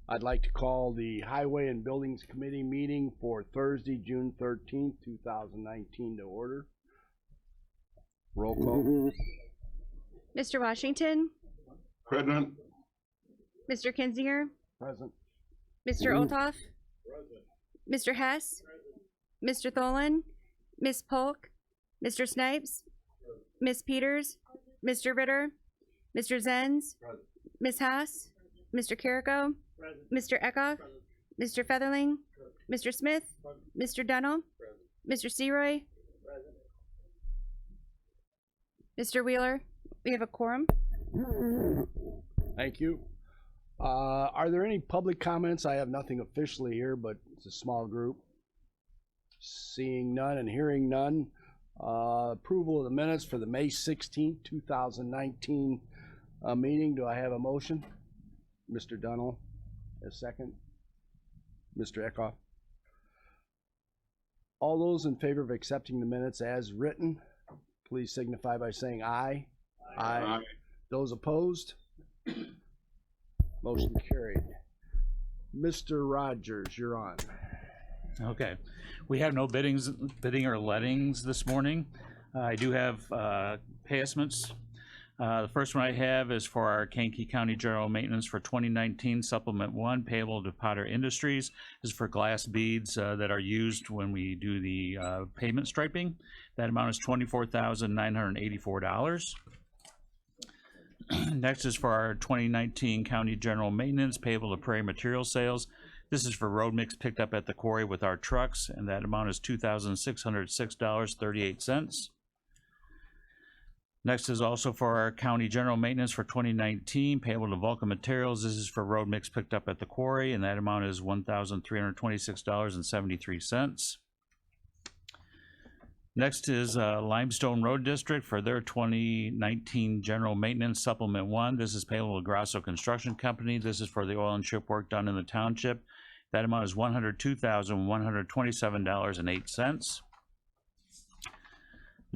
I'd like to call the Highway and Buildings Committee meeting for Thursday, June 13th, 2019 to order. Roll call. Mr. Washington, Present. Mr. Kinzinger, Present. Mr. Olthoff, Mr. Hess, Mr. Tholen, Ms. Polk, Mr. Snipes, Ms. Peters, Mr. Ritter, Mr. Zenz, Ms. Haas, Mr. Carrico, Mr. Eckhoff, Mr. Featherling, Mr. Smith, Mr. Dunnell, Mr. Seroy, Mr. Wheeler. We have a quorum. Thank you. Are there any public comments? I have nothing officially here, but it's a small group. Seeing none and hearing none. Approval of the minutes for the May 16th, 2019 meeting. Do I have a motion? Mr. Dunnell, a second. Mr. Eckhoff. All those in favor of accepting the minutes as written, please signify by saying aye. Aye. Those opposed? Motion carried. Mr. Rogers, you're on. Okay, we have no bidding or lettings this morning. I do have pay estimates. The first one I have is for our Kankakee County General Maintenance for 2019 Supplement 1 payable to Potter Industries. This is for glass beads that are used when we do the pavement striping. That amount is $24,984. Next is for our 2019 County General Maintenance payable to Prairie Material Sales. This is for road mix picked up at the quarry with our trucks, and that amount is $2,606.38. Next is also for our County General Maintenance for 2019 payable to Vulcan Materials. This is for road mix picked up at the quarry, and that amount is $1,326.73. Next is Limestone Road District for their 2019 General Maintenance Supplement 1. This is payable to Grasso Construction Company. This is for the oil and chip work done in the township. That amount is $102,127.08.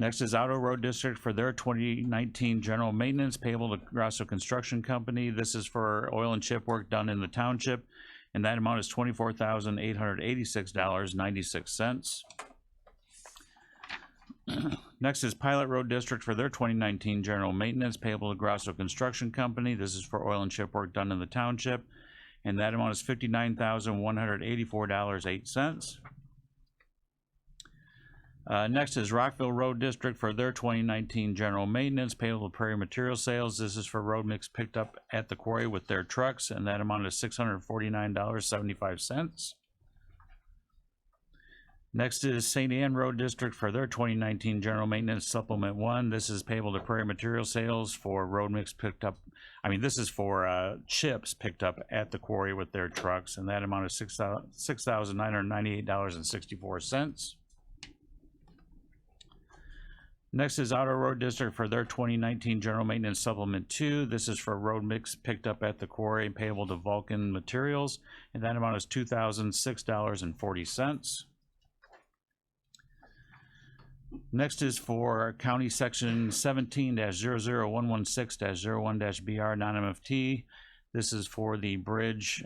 Next is Auto Road District for their 2019 General Maintenance payable to Grasso Construction Company. This is for oil and chip work done in the township, and that amount is $24,886.96. Next is Pilot Road District for their 2019 General Maintenance payable to Grasso Construction Company. This is for oil and chip work done in the township, and that amount is $59,184.08. Next is Rockville Road District for their 2019 General Maintenance payable to Prairie Material Sales. This is for road mix picked up at the quarry with their trucks, and that amount is $649.75. Next is St. Anne Road District for their 2019 General Maintenance Supplement 1. This is payable to Prairie Material Sales for road mix picked up. This is for chips picked up at the quarry with their trucks, and that amount is $6,998.64. Next is Auto Road District for their 2019 General Maintenance Supplement 2. This is for road mix picked up at the quarry and payable to Vulcan Materials, and that amount is $2,006.40. Next is for County Section 17-00116-01-BR non-MFT. This is for the bridge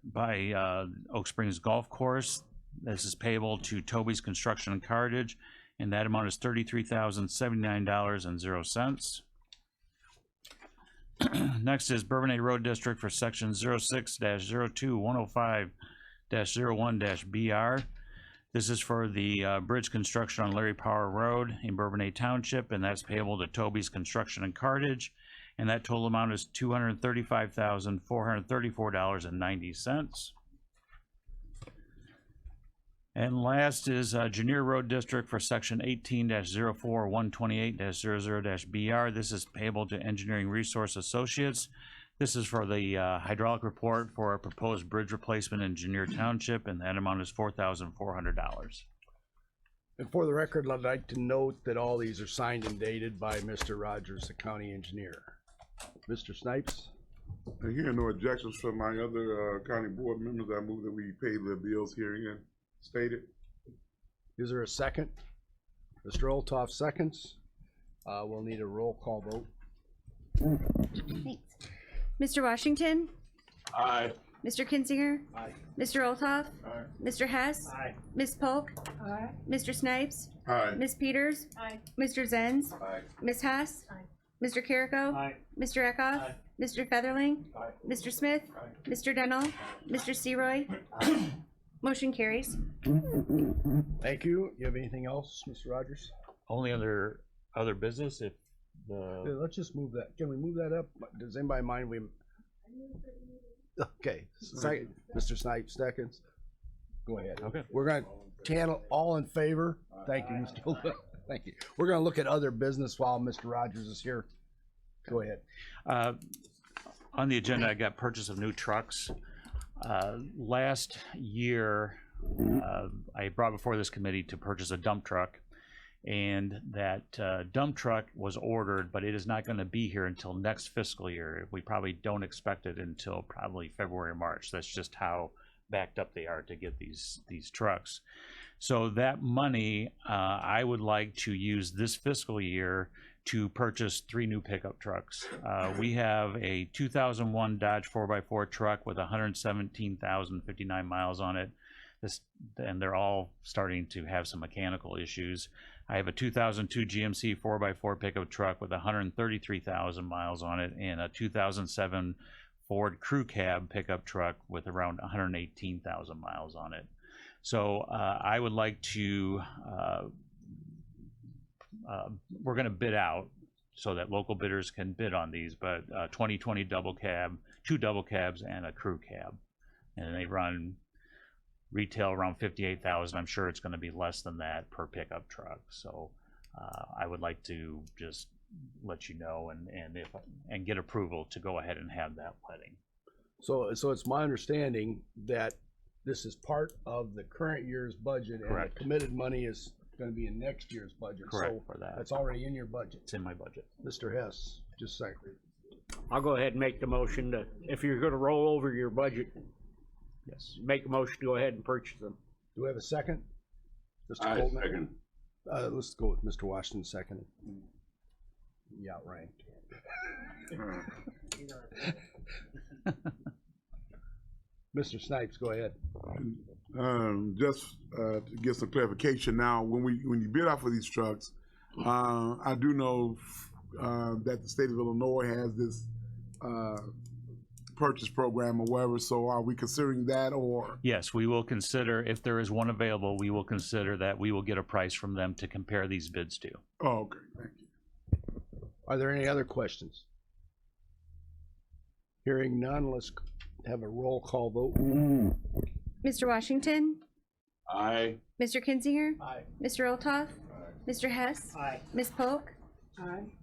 by Oak Springs Golf Course. This is payable to Toby's Construction and Cartage, and that amount is $33,079.00. Next is Bourbonnais Road District for Section 06-02-105-01-BR. This is for the bridge construction on Larry Power Road in Bourbonnais Township, and that's payable to Toby's Construction and Cartage, and that total amount is $235,434.90. And last is Janier Road District for Section 18-04-128-00-BR. This is payable to Engineering Resource Associates. This is for the hydraulic report for a proposed bridge replacement in Janier Township, and that amount is $4,400. And for the record, I'd like to note that all these are signed and dated by Mr. Rogers, the county engineer. Mr. Snipes? I hear no objections from my other county board members. I move that we pay the bills herein stated. Is there a second? Mr. Olthoff seconds. We'll need a roll call vote. Thanks. Mr. Washington, Aye. Mr. Kinzinger, Aye. Mr. Olthoff, Aye. Mr. Hess, Aye. Ms. Polk, Mr. Snipes, Aye. Ms. Peters, Mr. Zenz, Aye. Ms. Haas, Mr. Carrico, Mr. Eckhoff, Mr. Featherling, Mr. Smith, Mr. Dennell, Mr. Seroy. Motion carries. Thank you. You have anything else, Mr. Rogers? Only other business if the, Yeah, let's just move that. Can we move that up? Does anybody mind we? Okay, second, Mr. Snipes, seconds. Go ahead. Okay. We're gonna channel all in favor. Thank you, Mr. Wolf. Thank you. We're gonna look at other business while Mr. Rogers is here. Go ahead. on the agenda, I got purchase of new trucks. Last year, I brought before this committee to purchase a dump truck, and that dump truck was ordered, but it is not going to be here until next fiscal year. We probably don't expect it until probably February or March. That's just how backed up they are to get these trucks. So that money, I would like to use this fiscal year to purchase 3 new pickup trucks. We have a 2001 Dodge 4x4 truck with 117,059 miles on it. And they're all starting to have some mechanical issues. I have a 2002 GMC 4x4 pickup truck with 133,000 miles on it, and a 2007 Ford Crew Cab pickup truck with around 118,000 miles on it. So I would like to, we're going to bid out so that local bidders can bid on these, but 2020 double cab, 2 double cabs, and a crew cab. And they run retail around 58,000. I'm sure it's going to be less than that per pickup truck. So I would like to just let you know and get approval to go ahead and have that letting. So it's my understanding that this is part of the current year's budget, and Correct. the committed money is going to be in next year's budget. Correct So for that. that's already in your budget. It's in my budget. Mr. Hess, just a second. I'll go ahead and make the motion to, if you're gonna roll over your budget, Yes. make a motion to go ahead and purchase them. Do we have a second? Mr. Aye, Colton? second. Let's go with Mr. Washington second. Yeah, right. Mr. Snipes, go ahead. Just to get some clarification now, when you bid out for these trucks, I do know that the state of Illinois has this purchase program or whatever. So are we considering that, or? Yes, we will consider, if there is one available, we will consider that. We will get a price from them to compare these bids to. Oh, okay, thank you. Are there any other questions? Hearing none, let's have a roll call vote. Mr. Washington, Aye. Mr. Kinzinger, Aye. Mr. Olthoff, Mr. Hess, Aye. Ms. Polk,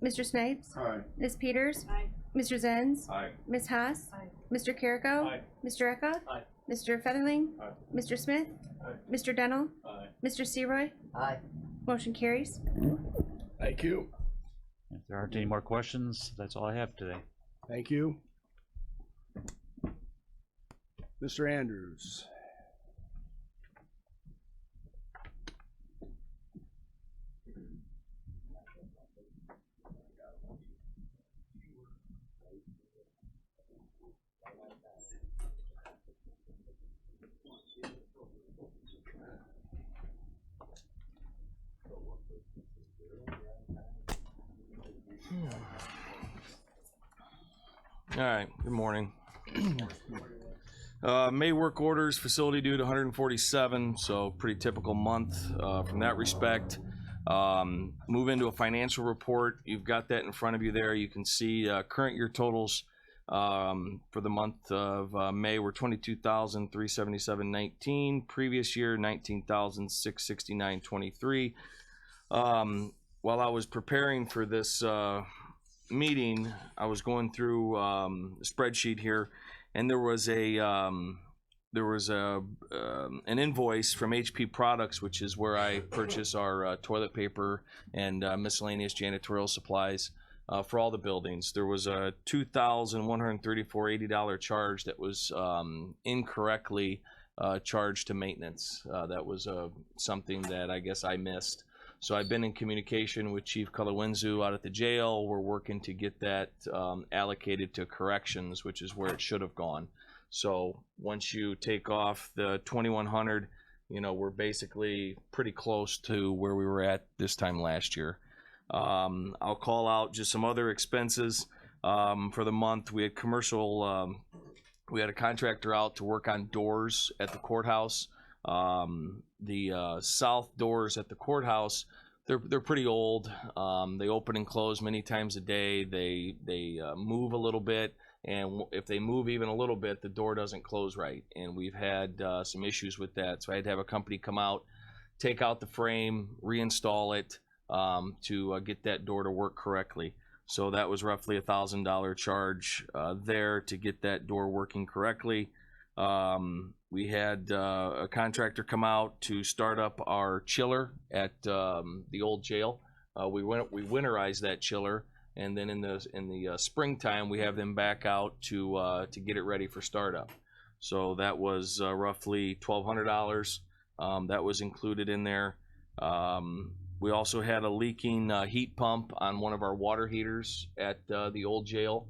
Mr. Snipes, Aye. Ms. Peters, Mr. Zenz, Aye. Ms. Haas, Mr. Carrico, Mr. Eckhoff, Mr. Featherling, Mr. Smith, Mr. Dennell, Mr. Seroy. Motion carries. Thank you. If there aren't any more questions, that's all I have today. Thank you. Mr. Andrews. All right, good morning. May work orders, facility due to 147, so pretty typical month from that respect. Move into a financial report. You've got that in front of you there. You can see current year totals for the month of May were $22,377.19. Previous year, $19,669.23. While I was preparing for this meeting, I was going through the spreadsheet here, and there was an invoice from HP Products, which is where I purchase our toilet paper and miscellaneous janitorial supplies for all the buildings. There was a $2,134.80 charge that was incorrectly charged to maintenance. That was something that I guess I missed. So I've been in communication with Chief Kalawinzu out at the jail. We're working to get that allocated to corrections, which is where it should have gone. So once you take off the 2,100, you know, we're basically pretty close to where we were at this time last year. I'll call out just some other expenses for the month. We had we had a contractor out to work on doors at the courthouse. The south doors at the courthouse, they're pretty old. They open and close many times a day. They move a little bit, and if they move even a little bit, the door doesn't close right. And we've had some issues with that. So I had to have a company come out, take out the frame, reinstall it to get that door to work correctly. So that was roughly $1,000 charge there to get that door working correctly. We had a contractor come out to start up our chiller at the old jail. We winterized that chiller, and then in the springtime we have them back out to get it ready for startup. So that was roughly $1,200. That was included in there. We also had a leaking heat pump on one of our water heaters at the old jail.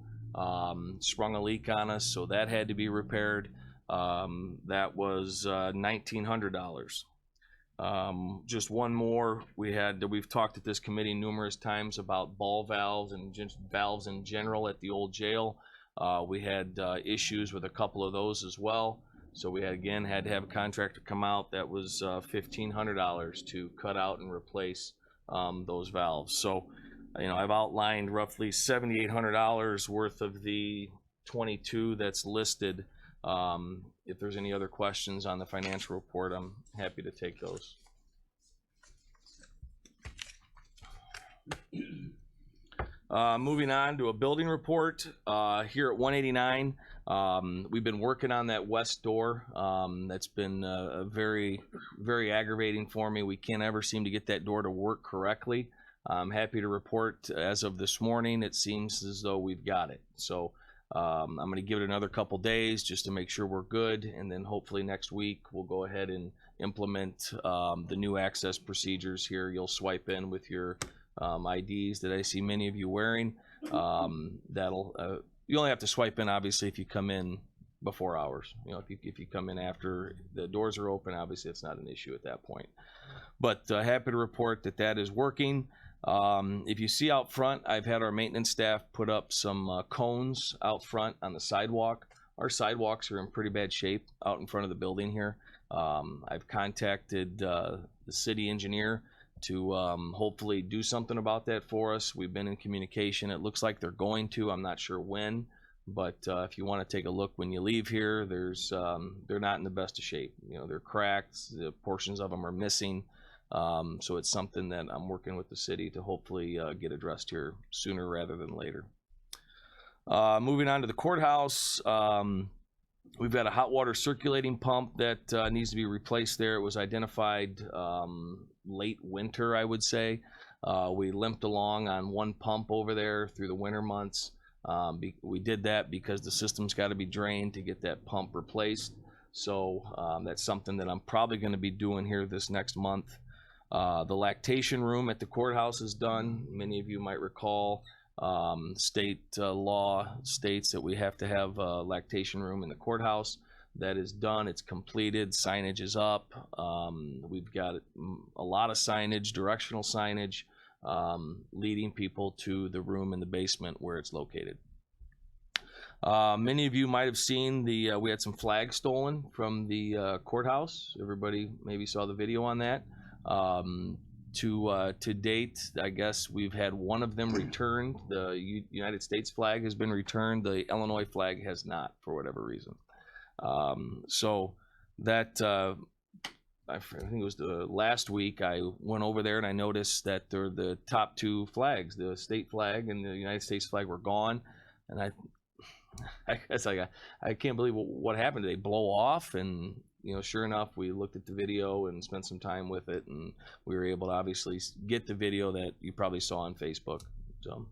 Sprung a leak on us, so that had to be repaired. That was $1,900. Just one more. We've talked at this committee numerous times about ball valves and just valves in general at the old jail. We had issues with a couple of those as well. So we had to have a contractor come out. That was $1,500 to cut out and replace those valves. So, you know, I've outlined roughly $7,800 worth of the 22 that's listed. If there's any other questions on the financial report, I'm happy to take those. Moving on to a building report here at 189. We've been working on that west door. That's been very, very aggravating for me. We can't ever seem to get that door to work correctly. I'm happy to report as of this morning, it seems as though we've got it. So I'm going to give it another couple days just to make sure we're good, and then hopefully next week we'll go ahead and implement the new access procedures here. You'll swipe in with your IDs that I see many of you wearing. You only have to swipe in obviously if you come in before hours. You know, if you come in after the doors are open, obviously it's not an issue at that point. But happy to report that that is working. If you see out front, I've had our maintenance staff put up some cones out front on the sidewalk. Our sidewalks are in pretty bad shape out in front of the building here. I've contacted the city engineer to hopefully do something about that for us. We've been in communication. It looks like they're going to. I'm not sure when, but if you want to take a look when you leave here, they're not in the best of shape. You know, they're cracked. The portions of them are missing. So it's something that I'm working with the city to hopefully get addressed here sooner rather than later. Moving on to the courthouse, we've got a hot water circulating pump that needs to be replaced there. It was identified late winter, I would say. We limped along on one pump over there through the winter months. We did that because the system's got to be drained to get that pump replaced. So that's something that I'm probably going to be doing here this next month. The lactation room at the courthouse is done. Many of you might recall state law states that we have to have a lactation room in the courthouse. That is done. It's completed. Signage is up. We've got a lot of signage, directional signage, leading people to the room in the basement where it's located. Many of you might have seen we had some flags stolen from the courthouse. Everybody maybe saw the video on that. To date, I guess we've had one of them returned. The United States flag has been returned. The Illinois flag has not, for whatever reason. So that I think it was the last week I went over there and I noticed that the top two flags, the state flag and the United States flag, were gone. And I guess I can't believe what happened. Did they blow off? And you know, sure enough, we looked at the video and spent some time with it, and we were able to obviously get the video that you probably saw on Facebook. So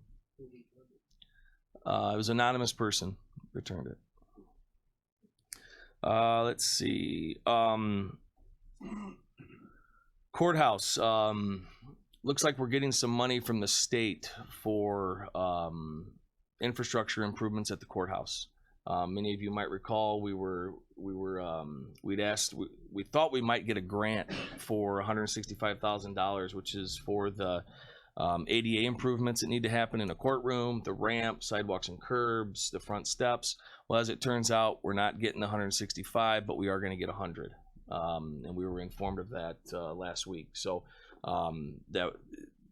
it was an anonymous person returned it. Let's see. Courthouse. Looks like we're getting some money from the state for infrastructure improvements at the courthouse. Many of you might recall we thought we might get a grant for $165,000, which is for the ADA improvements that need to happen in the courtroom, the ramp, sidewalks and curbs, the front steps. Well, as it turns out, we're not getting 165, but we are going to get 100. And we were informed of that last week. So that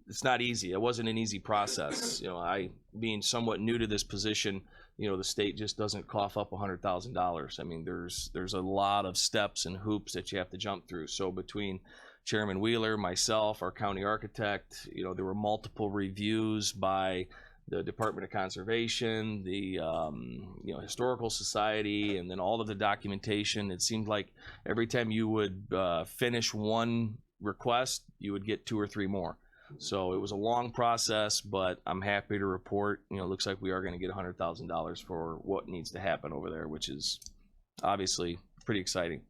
it's not easy. It wasn't an easy process. You know, I being somewhat new to this position, you know, the state just doesn't cough up $100,000. I mean, there's a lot of steps and hoops that you have to jump through. So between Chairman Wheeler, myself, our county architect, you know, there were multiple reviews by the Department of Conservation, the Historical Society, and then all of the documentation. It seemed like every time you would finish one request, you would get 2 or 3 more. So it was a long process, but I'm happy to report, you know, it looks like we are going to get $100,000 for what needs to happen over there, which is obviously pretty exciting.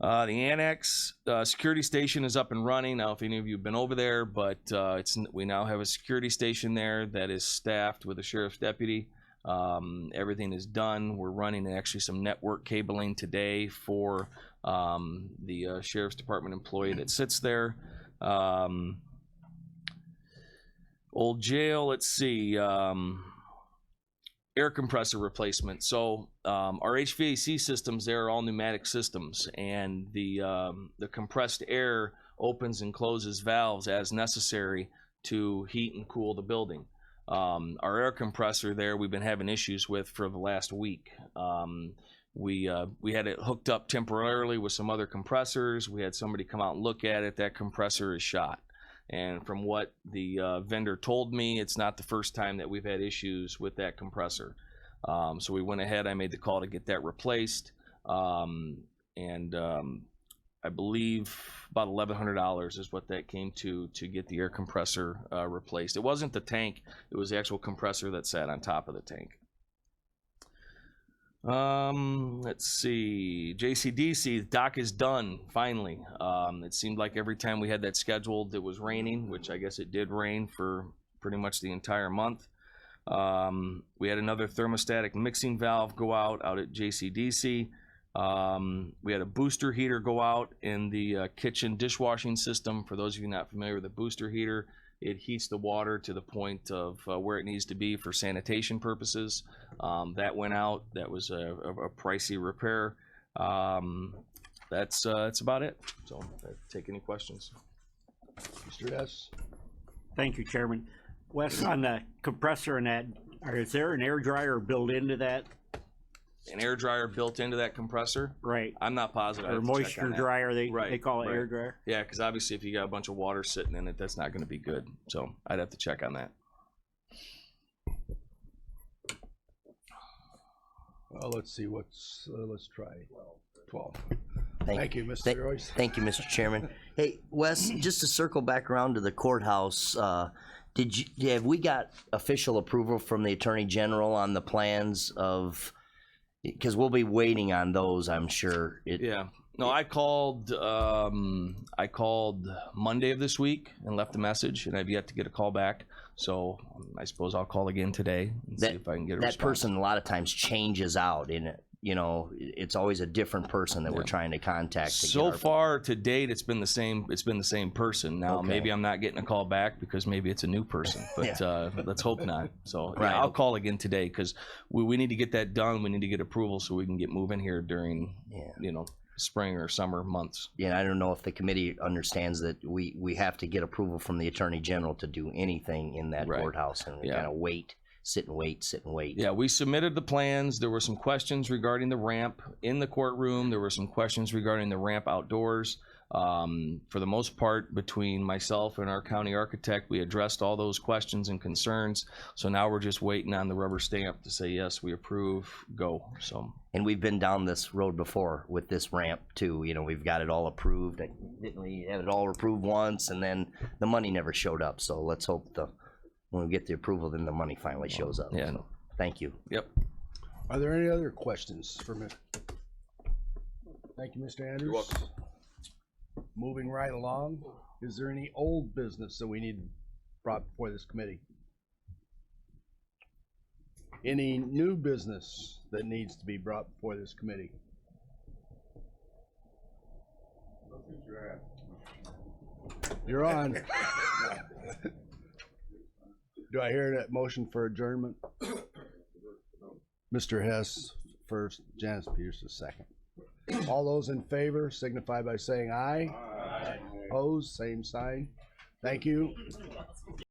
The annex security station is up and running. Now, if any of you have been over there, but we now have a security station there that is staffed with a sheriff's deputy. Everything is done. We're running actually some network cabling today for the sheriff's department employee that sits there. Old jail, let's see, air compressor replacement. So our HVAC systems, they're all pneumatic systems, and the compressed air opens and closes valves as necessary to heat and cool the building. Our air compressor there, we've been having issues with for the last week. We had it hooked up temporarily with some other compressors. We had somebody come out and look at it. That compressor is shot. And from what the vendor told me, it's not the first time that we've had issues with that compressor. So we went ahead, I made the call to get that replaced. I believe about $1,100 is what that came to get the air compressor replaced. It wasn't the tank, it was the actual compressor that sat on top of the tank. Let's see, JCDC, dock is done, finally. It seemed like every time we had that scheduled, it was raining, which I guess it did rain for pretty much the entire month. We had another thermostatic mixing valve go out at JCDC. We had a booster heater go out in the kitchen dishwashing system. For those of you not familiar with the booster heater, it heats the water to the point of where it needs to be for sanitation purposes. That went out. That was a pricey repair. That's about it. So take any questions. Mr. S. Thank you, Chairman. Wes, on the compressor and that, is there an air dryer built into that? An air dryer built into that compressor? Right. I'm not positive. Or moisture dryer, they call it right. air dryer? Yeah, because obviously if you got a bunch of water sitting in it, that's not going to be good. So I'd have to check on that. Well, let's see let's try 12. Thank you, Mr. Royce. Thank you, Mr. Chairman. Hey, Wes, just to circle back around to the courthouse, have we got official approval from the Attorney General on the plans of, because we'll be waiting on those, I'm sure. Yeah. No, I called Monday of this week and left a message, and I've yet to get a call back. So I suppose I'll call again today and see if I can get a response. That person a lot of times changes out in it. You know, it's always a different person that we're trying to contact. So far to date, it's been the same. It's been the same person. Now maybe I'm not getting a call back because maybe it's a new person, but let's hope not. So yeah, I'll call again today because we need to get that done. We need to get approval so we can get moving here during spring or summer months. Yeah, I don't know if the committee understands that we have to get approval from the Attorney General to do anything in that courthouse, and we kind of sit and wait. Yeah, we submitted the plans. There were some questions regarding the ramp in the courtroom. There were some questions regarding the ramp outdoors. For the most part, between myself and our county architect, we addressed all those questions and concerns. So now we're just waiting on the rubber stamp to say, yes, we approve, go. So. And we've been down this road before with this ramp too. You know, we've got it all approved. Didn't we have it all approved once, and then the money never showed up. So let's hope when we get the approval, then the money finally shows up. Yeah. So, thank you. Yep. Are there any other questions for me? Thank you, Mr. Andrews. You're welcome. Moving right along, is there any old business that we need brought before this committee? Any new business that needs to be brought before this committee? You're on. Do I hear that motion for adjournment? Mr. Hess first, Janice Peters second. All those in favor signify by saying aye. Opposed, same sign. Thank you.